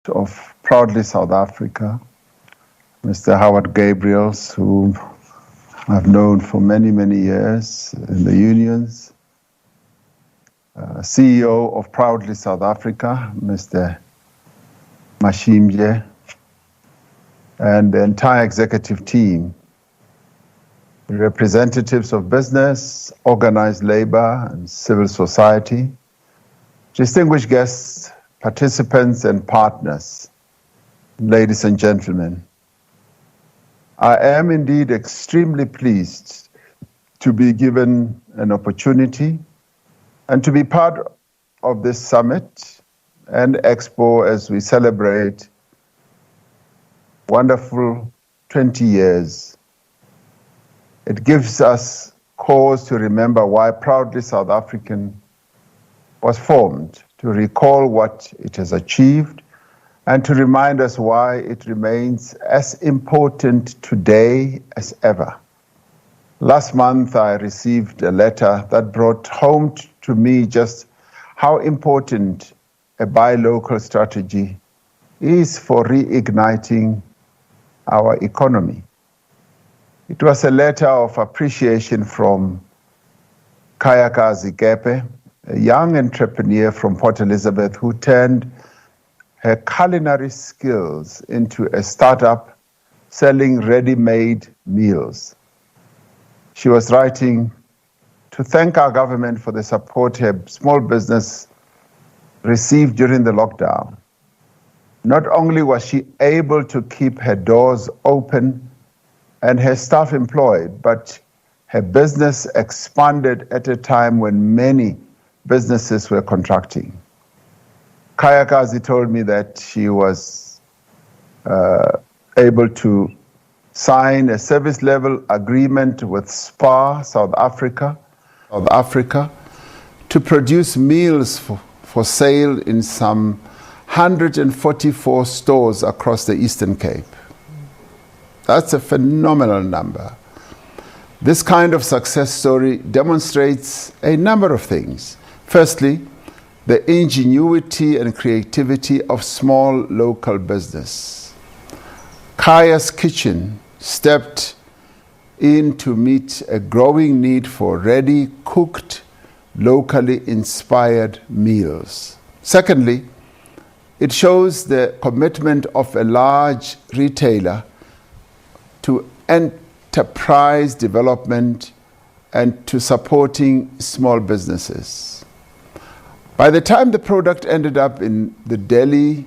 of Proudly South Africa, Mr. Howard Gabriels, whom I've known for many, many years in the unions, CEO of Proudly South Africa, Mr. Mashimje, and the entire executive team, representatives of business, organized labor, and civil society, distinguished guests, participants, and partners, ladies and gentlemen. I am indeed extremely pleased to be given an opportunity and to be part of this summit and Expo as we celebrate wonderful 20 years. It gives us cause to remember why Proudly South African was formed, to recall what it has achieved, and to remind us why it remains as important today as ever. Last month, I received a letter that brought home to me just how important a buy local strategy is for reigniting our economy. It was a letter of appreciation from Kayakazi Kepe, a young entrepreneur from Port Elizabeth who turned her culinary skills into a startup selling ready-made meals. She was writing to thank our government for the support her small business received during the lockdown. Not only was she able to keep her doors open and her staff employed, but her business expanded at a time when many businesses were contracting. Kayakazi told me that she was able to sign a service level agreement with SPAR South Africa to produce meals for sale in some 144 stores across the Eastern Cape. That's a phenomenal number. This kind of success story demonstrates a number of things. Firstly, the ingenuity and creativity of small local business. Kaya's Kitchen stepped in to meet a growing need for ready, cooked, locally inspired meals. Secondly, it shows the commitment of a large retailer to enterprise development and to supporting small businesses. By the time the product ended up in the deli,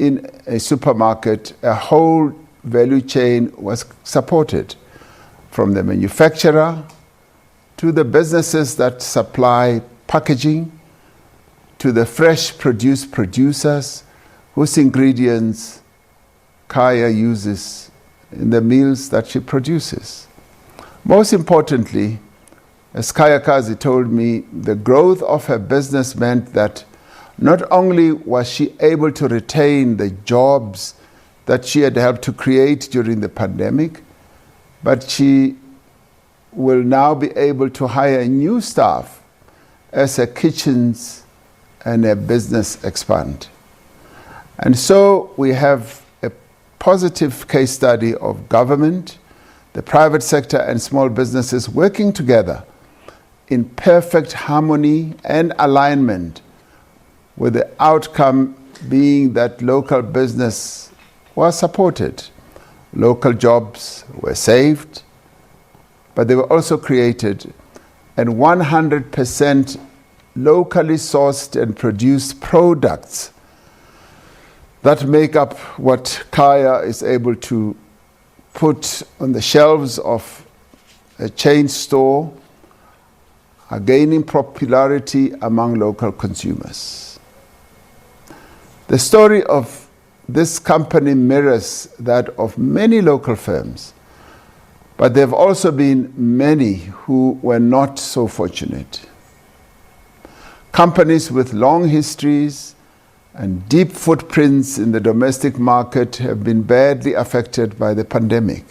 in a supermarket, a whole value chain was supported, from the manufacturer to the businesses that supply packaging, to the fresh produce producers whose ingredients Kaya uses in the meals that she produces. Most importantly, as Kayakazi told me, the growth of her business meant that not only was she able to retain the jobs that she had helped to create during the pandemic, but she will now be able to hire new staff as her kitchens and her business expand. And so we have a positive case study of government, the private sector, and small businesses working together in perfect harmony and alignment, with the outcome being that local business was supported. Local jobs were saved, but they were also created, and 100% locally sourced and produced products that make up what Kaya is able to put on the shelves of a chain store are gaining popularity among local consumers. The story of this company mirrors that of many local firms, but there have also been many who were not so fortunate. Companies with long histories and deep footprints in the domestic market have been badly affected by the pandemic.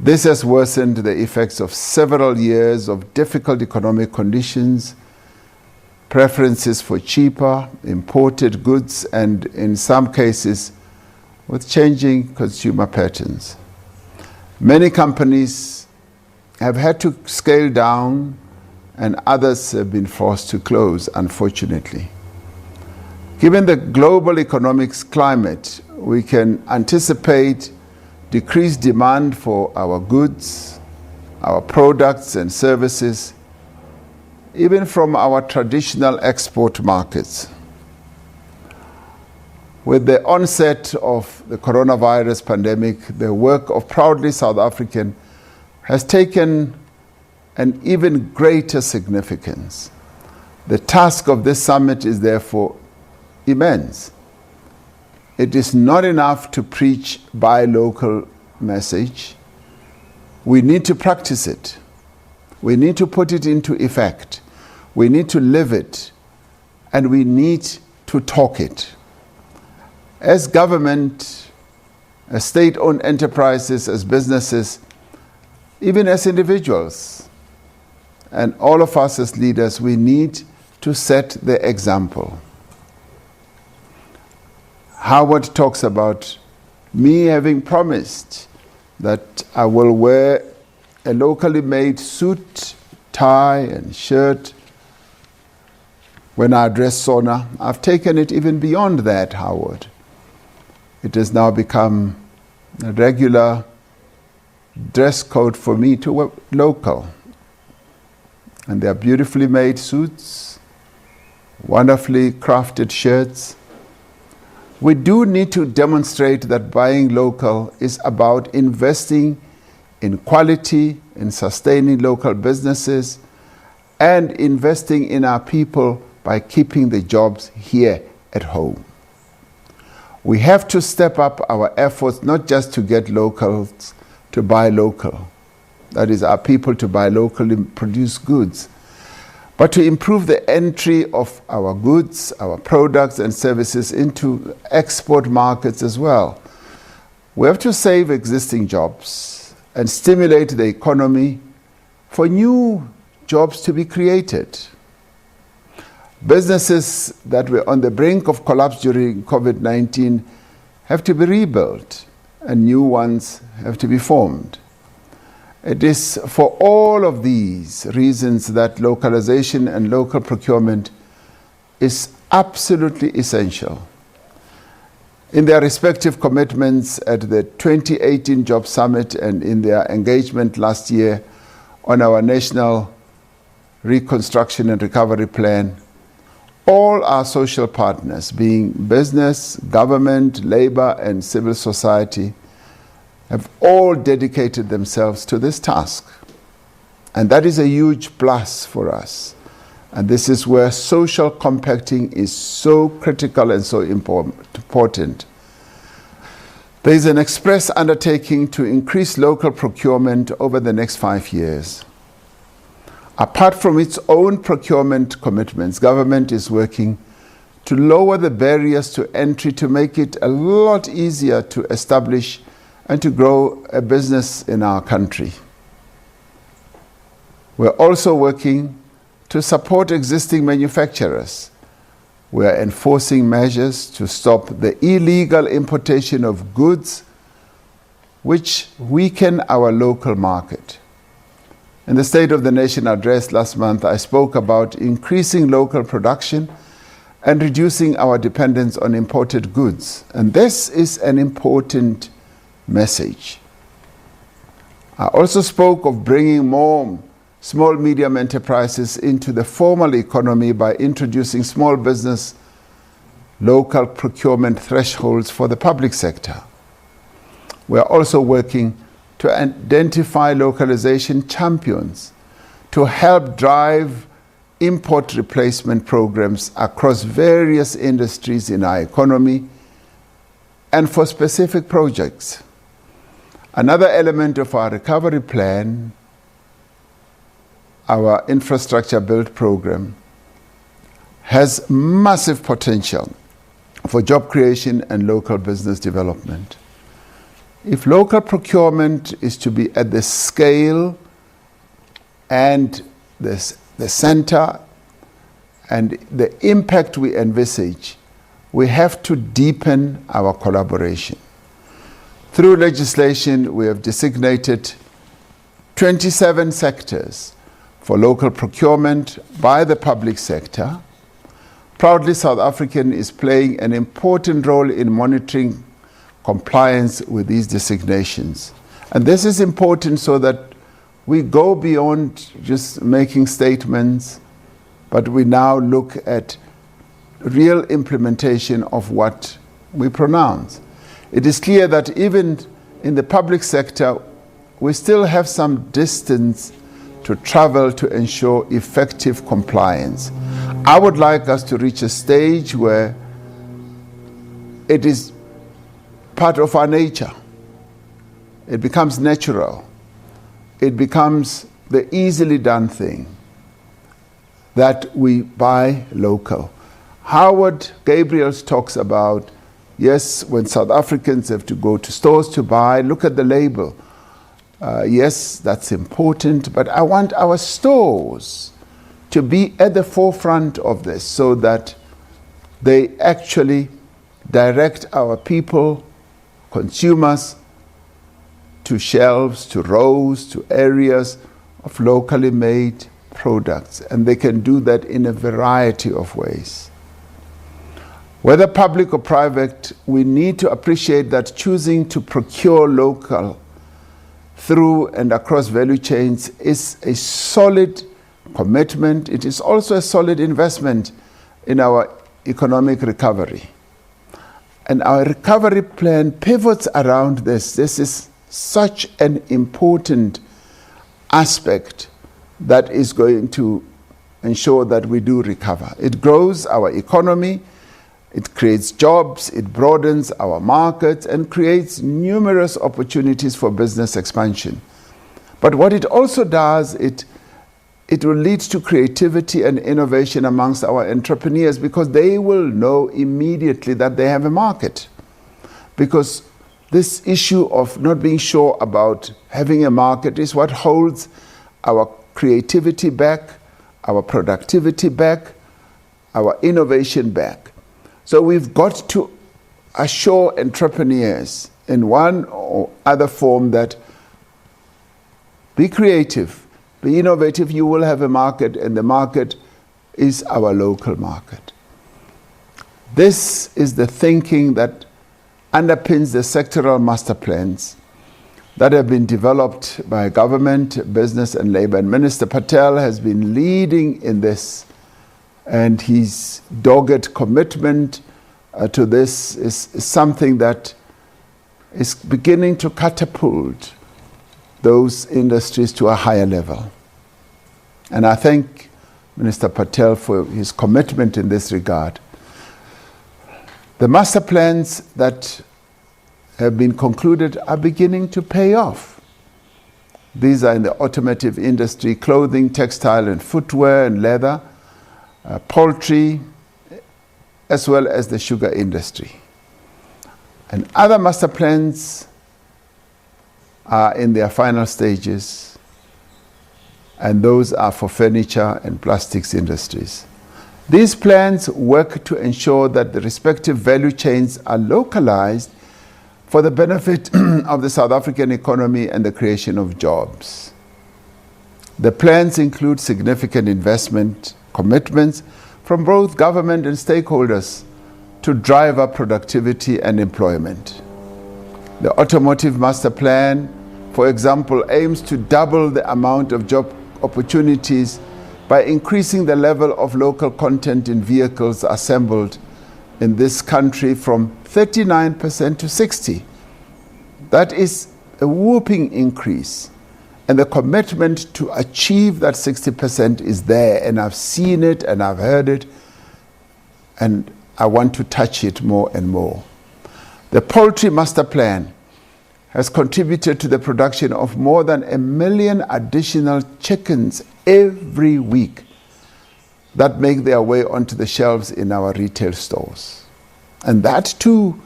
This has worsened the effects of several years of difficult economic conditions, preferences for cheaper imported goods, and in some cases with changing consumer patterns. Many companies have had to scale down and others have been forced to close, unfortunately. Given the global economic climate, we can anticipate decreased demand for our goods, our products and services, even from our traditional export markets. With the onset of the coronavirus pandemic, the work of Proudly South African has taken an even greater significance. The task of this summit is therefore immense. It is not enough to preach buy local message. We need to practice it. We need to put it into effect. We need to live it, and we need to talk it. As government, as state-owned enterprises, as businesses, even as individuals, and all of us as leaders, we need to set the example. Howard talks about me having promised that I will wear a locally made suit, tie, and shirt when I address SONA. I've taken it even beyond that, Howard. It has now become a regular dress code for me to wear local. And they are beautifully made suits, wonderfully crafted shirts. We do need to demonstrate that buying local is about investing in quality, in sustaining local businesses, and investing in our people by keeping the jobs here at home. We have to step up our efforts, not just to get locals to buy local, that is, our people to buy locally produced goods, but to improve the entry of our goods, our products and services into export markets as well. We have to save existing jobs and stimulate the economy for new jobs to be created. Businesses that were on the brink of collapse during COVID-19 have to be rebuilt, and new ones have to be formed. It is for all of these reasons that localization and local procurement is absolutely essential. In their respective commitments at the 2018 Job Summit and in their engagement last year on our National Reconstruction and Recovery Plan, all our social partners, being business, government, labor, and civil society, have all dedicated themselves to this task. And that is a huge plus for us. And this is where social compacting is so critical and so important. There is an express undertaking to increase local procurement over the next 5 years. Apart from its own procurement commitments, government is working to lower the barriers to entry to make it a lot easier to establish and to grow a business in our country. We're also working to support existing manufacturers. We are enforcing measures to stop the illegal importation of goods which weaken our local market. In the State of the Nation address last month, I spoke about increasing local production and reducing our dependence on imported goods. And this is an important message. I also spoke of bringing more small medium enterprises into the formal economy by introducing small business local procurement thresholds for the public sector. We are also working to identify localization champions to help drive import replacement programs across various industries in our economy and for specific projects. Another element of our recovery plan, our infrastructure build program, has massive potential for job creation and local business development. If local procurement is to be at the scale and the center and the impact we envisage, we have to deepen our collaboration. Through legislation, we have designated 27 sectors for local procurement by the public sector. Proudly, South African is playing an important role in monitoring compliance with these designations. And this is important so that we go beyond just making statements, but we now look at real implementation of what we pronounce. It is clear that even in the public sector, we still have some distance to travel to ensure effective compliance. I would like us to reach a stage where it is part of our nature. It becomes natural. It becomes the easily done thing that we buy local. Howard Gabriels talks about, yes, when South Africans have to go to stores to buy, look at the label. Yes, that's important, but I want our stores to be at the forefront of this so that they actually direct our people, consumers, to shelves, to rows, to areas of locally made products. And they can do that in a variety of ways. Whether public or private, we need to appreciate that choosing to procure local through and across value chains is a solid commitment. It is also a solid investment in our economic recovery. And our recovery plan pivots around this. This is such an important aspect that is going to ensure that we do recover. It grows our economy, it creates jobs, it broadens our markets, and creates numerous opportunities for business expansion. But what it also does, it will lead to creativity and innovation amongst our entrepreneurs, because they will know immediately that they have a market. Because this issue of not being sure about having a market is what holds our creativity back, our productivity back, our innovation back. So we've got to assure entrepreneurs in one or other form that be creative, be innovative, you will have a market, and the market is our local market. This is the thinking that underpins the sectoral master plans that have been developed by government, business and labor. And Minister Patel has been leading in this, and his dogged commitment to this is something that is beginning to catapult those industries to a higher level. And I thank Minister Patel for his commitment in this regard. The master plans that have been concluded are beginning to pay off. These are in the automotive industry, clothing, textile and footwear and leather, poultry, as well as the sugar industry. And other master plans are in their final stages, and those are for furniture and plastics industries. These plans work to ensure that the respective value chains are localized for the benefit of the South African economy and the creation of jobs. The plans include significant investment commitments from both government and stakeholders to drive up productivity and employment. The Automotive Master Plan, for example, aims to double the amount of job opportunities by increasing the level of local content in vehicles assembled in this country from 39% to 60%. That is a whooping increase. And the commitment to achieve that 60% is there, and I've seen it and I've heard it, and I want to touch it more and more. The Poultry Master Plan has contributed to the production of more than 1 million additional chickens every week that make their way onto the shelves in our retail stores. And that too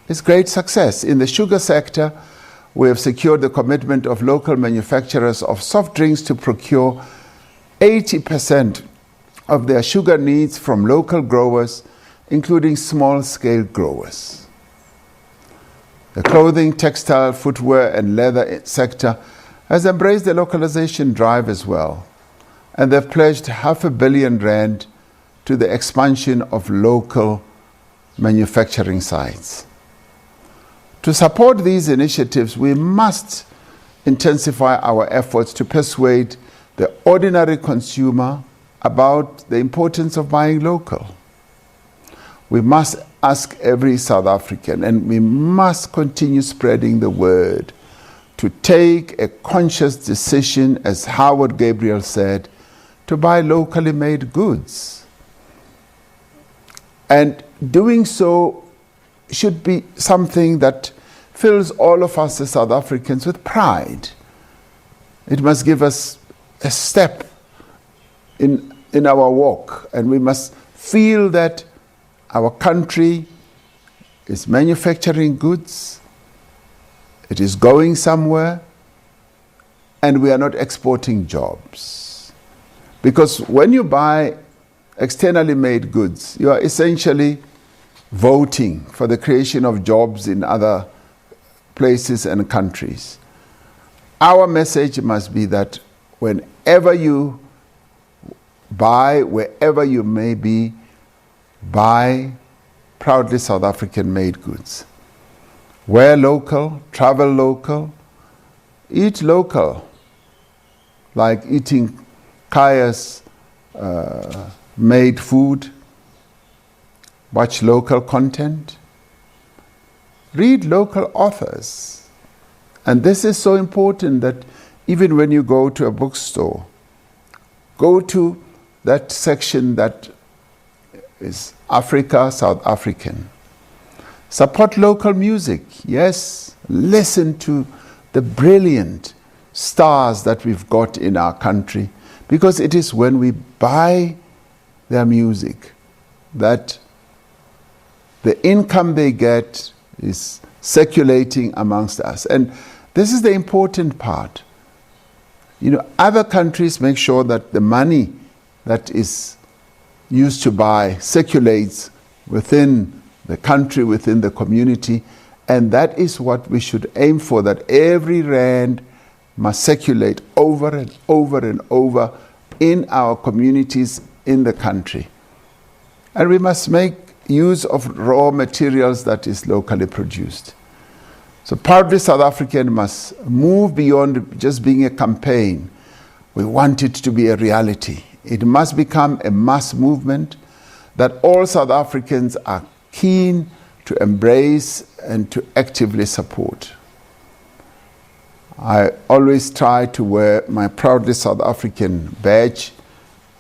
is great success. In the sugar sector, we have secured the commitment of local manufacturers of soft drinks to procure 80% of their sugar needs from local growers, including small-scale growers. The clothing, textile, footwear, and leather sector has embraced the localization drive as well, and they've pledged R500 million to the expansion of local manufacturing sites. To support these initiatives, we must intensify our efforts to persuade the ordinary consumer about the importance of buying local. We must ask every South African, and we must continue spreading the word, to take a conscious decision, as Howard Gabriel said, to buy locally made goods. And doing so should be something that fills all of us as South Africans with pride. It must give us a step in our walk, and we must feel that our country is manufacturing goods, it is going somewhere, and we are not exporting jobs. Because when you buy externally made goods, you are essentially voting for the creation of jobs in other places and countries. Our message must be that whenever you buy, wherever you may be, buy proudly South African made goods. Wear local, travel local, eat local, like eating Kaya's made food, watch local content, read local authors. And this is so important that even when you go to a bookstore, go to that section that is Africa, South African. Support local music. Yes, listen to the brilliant stars that we've got in our country, because it is when we buy their music that the income they get is circulating amongst us. And this is the important part. You know, other countries make sure that the money that is used to buy circulates within the country, within the community, and that is what we should aim for, that every rand must circulate over and over and over in our communities in the country. And we must make use of raw materials that is locally produced. So Proudly South African must move beyond just being a campaign. We want it to be a reality. It must become a mass movement that all South Africans are keen to embrace and to actively support. I always try to wear my Proudly South African badge.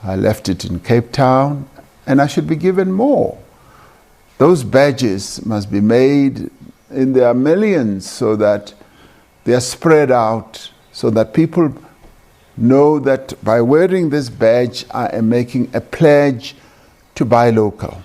I left it in Cape Town, and I should be given more. Those badges must be made in their millions so that they are spread out, so that people know that by wearing this badge, I am making a pledge to buy local.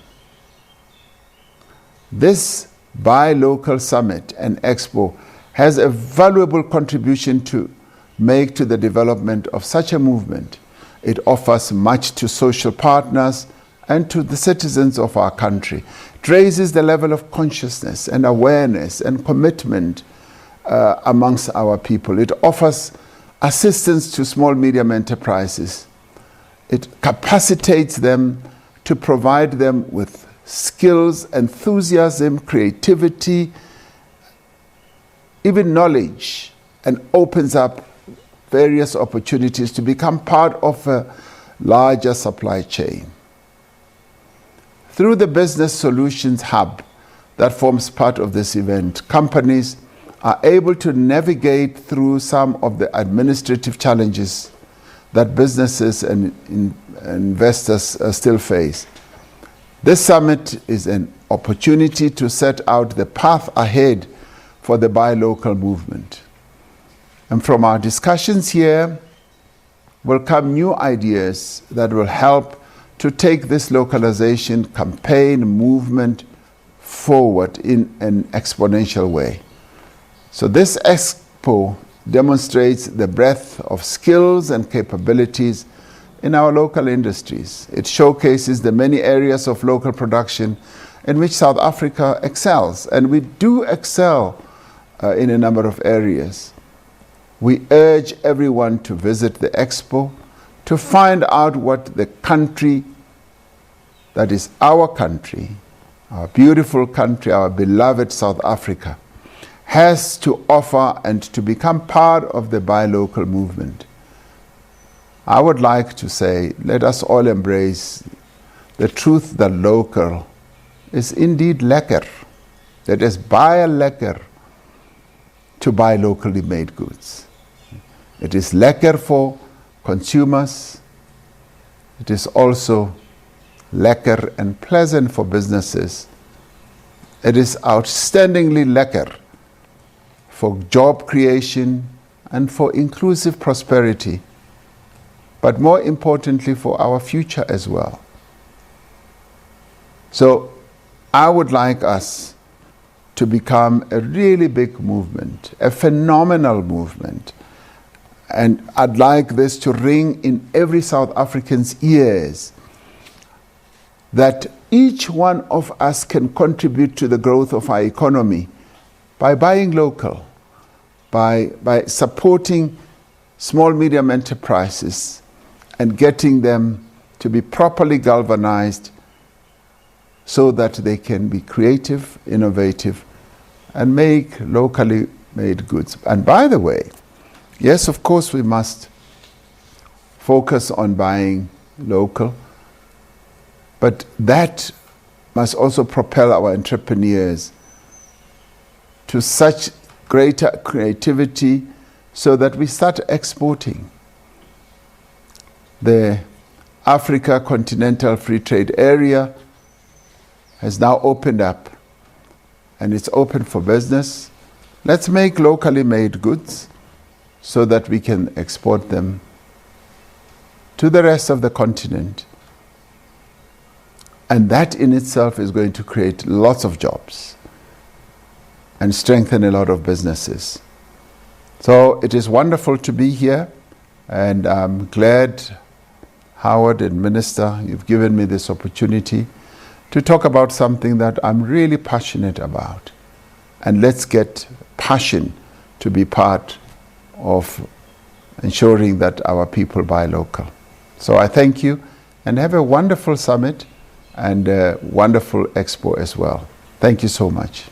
This Buy Local Summit and Expo has a valuable contribution to make to the development of such a movement. It offers much to social partners and to the citizens of our country. It raises the level of consciousness and awareness and commitment amongst our people. It offers assistance to small, medium enterprises. It capacitates them to provide them with skills, enthusiasm, creativity, even knowledge, and opens up various opportunities to become part of a larger supply chain. Through the Business Solutions Hub that forms part of this event, companies are able to navigate through some of the administrative challenges that businesses and investors still face. This summit is an opportunity to set out the path ahead for the Buy Local movement. And from our discussions here will come new ideas that will help to take this localization campaign movement forward in an exponential way. So this Expo demonstrates the breadth of skills and capabilities in our local industries. It showcases the many areas of local production in which South Africa excels, and we do excel in a number of areas. We urge everyone to visit the Expo to find out what the country that is our country, our beautiful country, our beloved South Africa, has to offer and to become part of the buy local movement. I would like to say, let us all embrace the truth that local is indeed lekker. That is baie lekker to buy locally made goods. It is lekker for consumers. It is also lekker and pleasant for businesses. It is outstandingly lekker for job creation and for inclusive prosperity, but more importantly for our future as well. So I would like us to become a really big movement, a phenomenal movement. And I'd like this to ring in every South African's ears, that each one of us can contribute to the growth of our economy by buying local, by supporting small, medium enterprises and getting them to be properly galvanized so that they can be creative, innovative, and make locally made goods. And by the way, yes, of course, we must focus on buying local, but that must also propel our entrepreneurs to such greater creativity so that we start exporting. The Africa Continental Free Trade Area has now opened up, and it's open for business. Let's make locally made goods so that we can export them to the rest of the continent. And that in itself is going to create lots of jobs and strengthen a lot of businesses. So it is wonderful to be here, and I'm glad, Howard and Minister, you've given me this opportunity to talk about something that I'm really passionate about. And let's get passion to be part of ensuring that our people buy local. So I thank you, and have a wonderful summit and a wonderful expo as well. Thank you so much.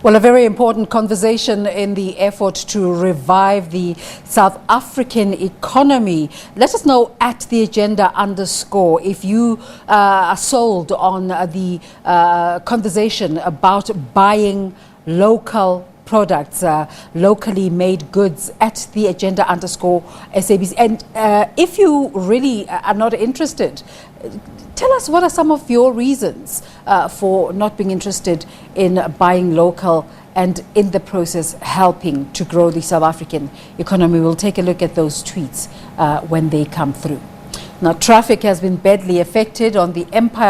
Well, a very important conversation in the effort to revive the South African economy. Let us know at the agenda _ if you are sold on the conversation about buying local products, locally made goods at the agenda _ SABC. And if you really are not interested, tell us what are some of your reasons for not being interested in buying local and in the process helping to grow the South African economy. We'll take a look at those tweets when they come through. Now, traffic has been badly affected on the Empire